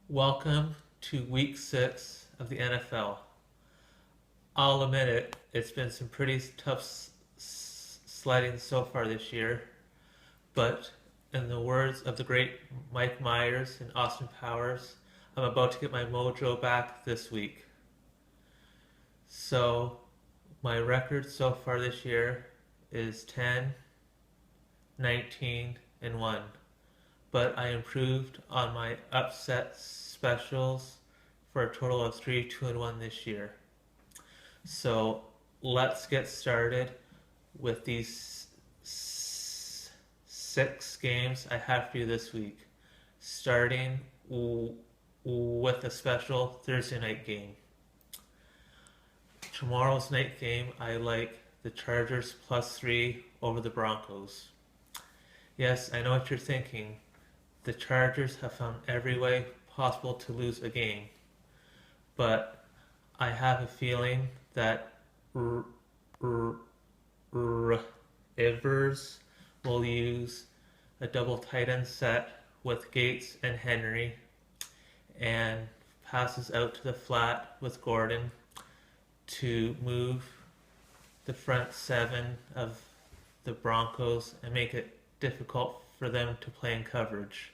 Welcome to week 6 of the NFL. I'll admit it, it's been some pretty tough sledding so far this year, but in the words of the great Mike Myers and Austin Powers, I'm about to get my mojo back this week. So, my record so far this year is 10, 19, and 1, but I improved on my upset specials for a total of 3, 2, and 1 this year. So let's get started with these 6 games I have for you this week, starting with a special Thursday night game. Tomorrow's night game, I like the Chargers +3 over the Broncos. Yes, I know what you're thinking. The Chargers have found every way possible to lose a game, but I have a feeling that Rivers will use a double tight end set with Gates and Henry and passes out to the flat with Gordon to move the front 7 of the Broncos and make it difficult for them to play in coverage.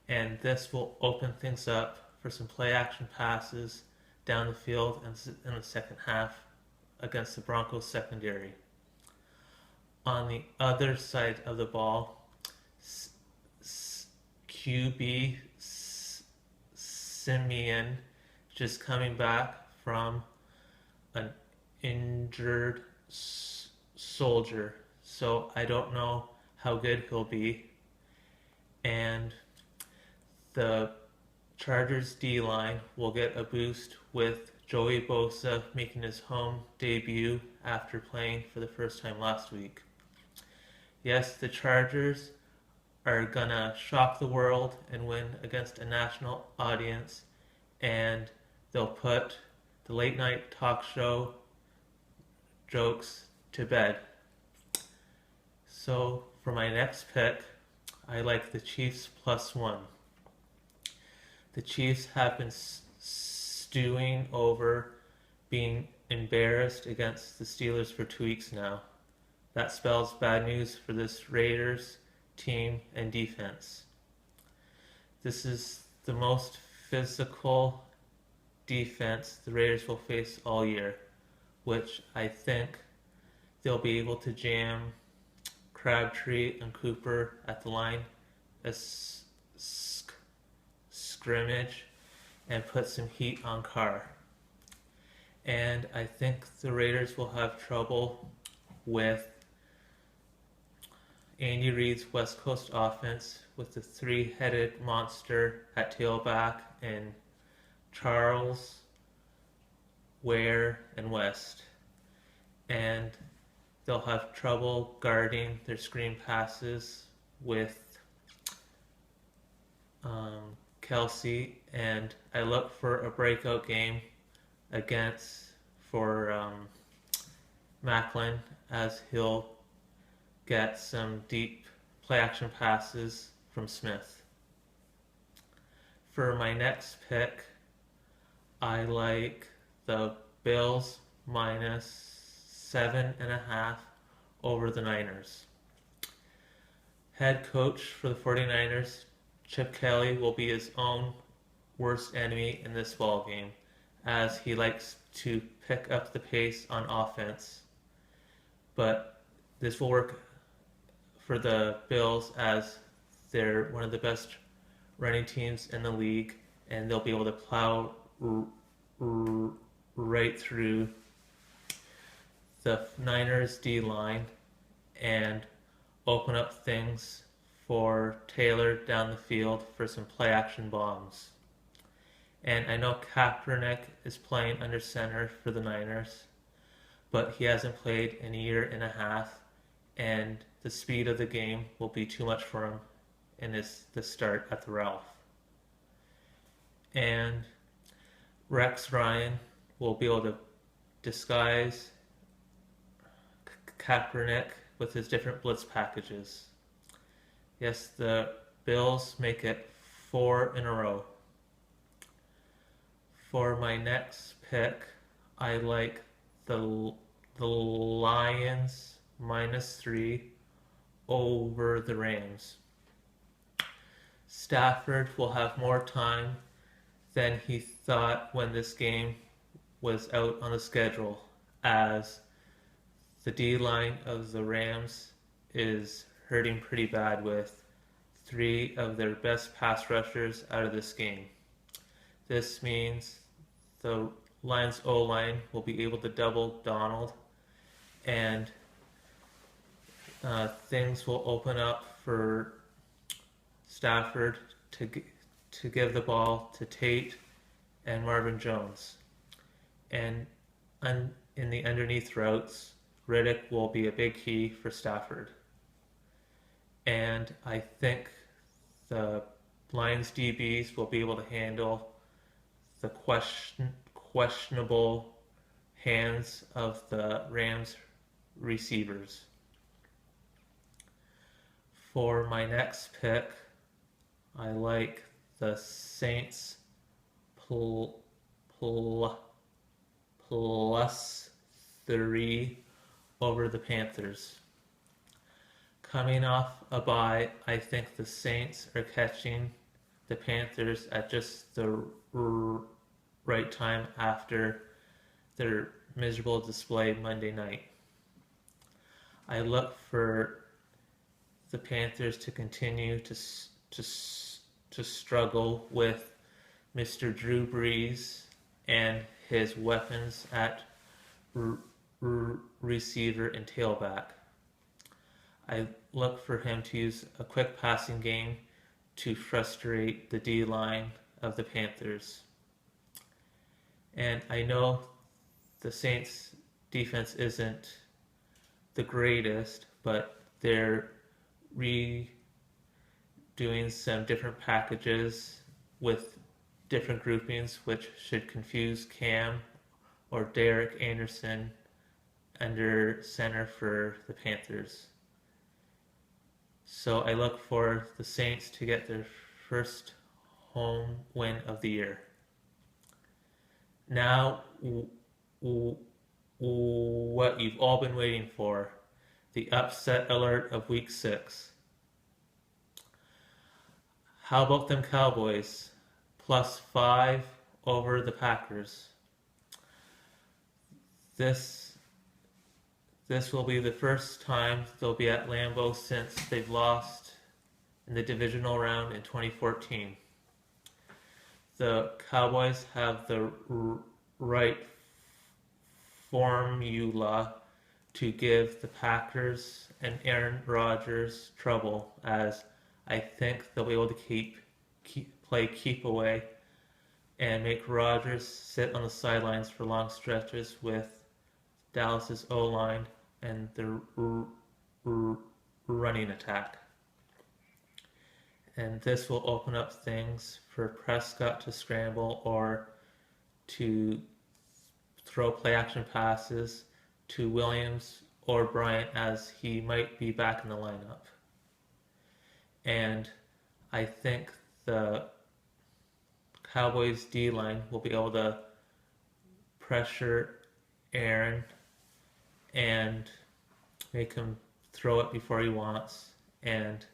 And this will open things up for some play action passes down the field in the second half against the Broncos secondary. On the other side of the ball, QB Simeon just coming back from an injured soldier, so I don't know how good he'll be. And the Chargers D-line will get a boost with Joey Bosa making his home debut after playing for the first time last week. Yes, the Chargers are gonna shock the world and win against a national audience, and they'll put the late night talk show jokes to bed. So for my next pick, I like the Chiefs +1. The Chiefs have been stewing over being embarrassed against the Steelers for 2 weeks now. That spells bad news for this Raiders team and defense. This is the most physical defense the Raiders will face all year, which I think they'll be able to jam Crabtree and Cooper at the line as scrimmage and put some heat on Carr. And I think the Raiders will have trouble with Andy Reid's West Coast offense with the 3-headed monster at tailback and Charles, Ware, and West. And they'll have trouble guarding their screen passes with Kelsey, and I look for a breakout game for Macklin, as he'll get some deep play action passes from Smith. For my next pick, I like the Bills -7.5 over the Niners. Head coach for the 49ers, Chip Kelly, will be his own worst enemy in this ball game, as he likes to pick up the pace on offense. But this will work for the Bills, as they're one of the best running teams in the league, and they'll be able to plow right through the Niners D-line and open up things for Taylor down the field for some play action bombs. And I know Kaepernick is playing under center for the Niners, but he hasn't played in a year and a half, and the speed of the game will be too much for him in the start at the Ralph. And Rex Ryan will be able to disguise Kaepernick with his different blitz packages. Yes, the Bills make it 4 in a row. For my next pick, I like the Lions -3 over the Rams. Stafford will have more time than he thought when this game was out on the schedule, as the D line of the Rams is hurting pretty bad with three of their best pass rushers out of this game. This means the Lions O-line will be able to double Donald, and things will open up for Stafford to give the ball to Tate and Marvin Jones. And in the underneath routes, Riddick will be a big key for Stafford. And I think the Lions DBs will be able to handle the questionable hands of the Rams receivers. For my next pick, I like the Saints +3 over the Panthers. Coming off a bye, I think the Saints are catching the Panthers at just the right time after their miserable display Monday night. I look for the Panthers to continue to struggle with Mr. Drew Brees and his weapons at receiver and tailback. I look for him to use a quick passing game to frustrate the D-line of the Panthers. And I know the Saints defense isn't the greatest, but they're redoing some different packages with different groupings, which should confuse Cam or Derek Anderson under center for the Panthers. So I look for the Saints to get their first home win of the year. Now, what you've all been waiting for, the upset alert of Week 6. How about them Cowboys? +5 over the Packers. This will be the first time they'll be at Lambeau since they've lost in the divisional round in 2014. The Cowboys have the right formula to give the Packers and Aaron Rodgers trouble, as I think they'll be able to play keep away and make Rodgers sit on the sidelines for long stretches with Dallas's O-line and the running attack. And this will open up things for Prescott to scramble or to throw play action passes to Williams or Bryant, as he might be back in the lineup. And I think the Cowboys D-line will be able to pressure Aaron and make him throw it before he wants, and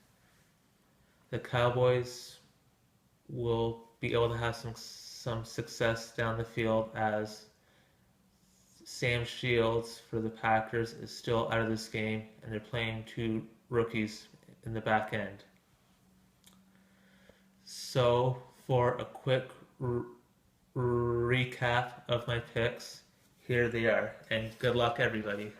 the Cowboys will be able to have some success down the field, as Sam Shields for the Packers is still out of this game, and they're playing two rookies in the back end. So, for a quick recap of my picks, here they are, and good luck everybody.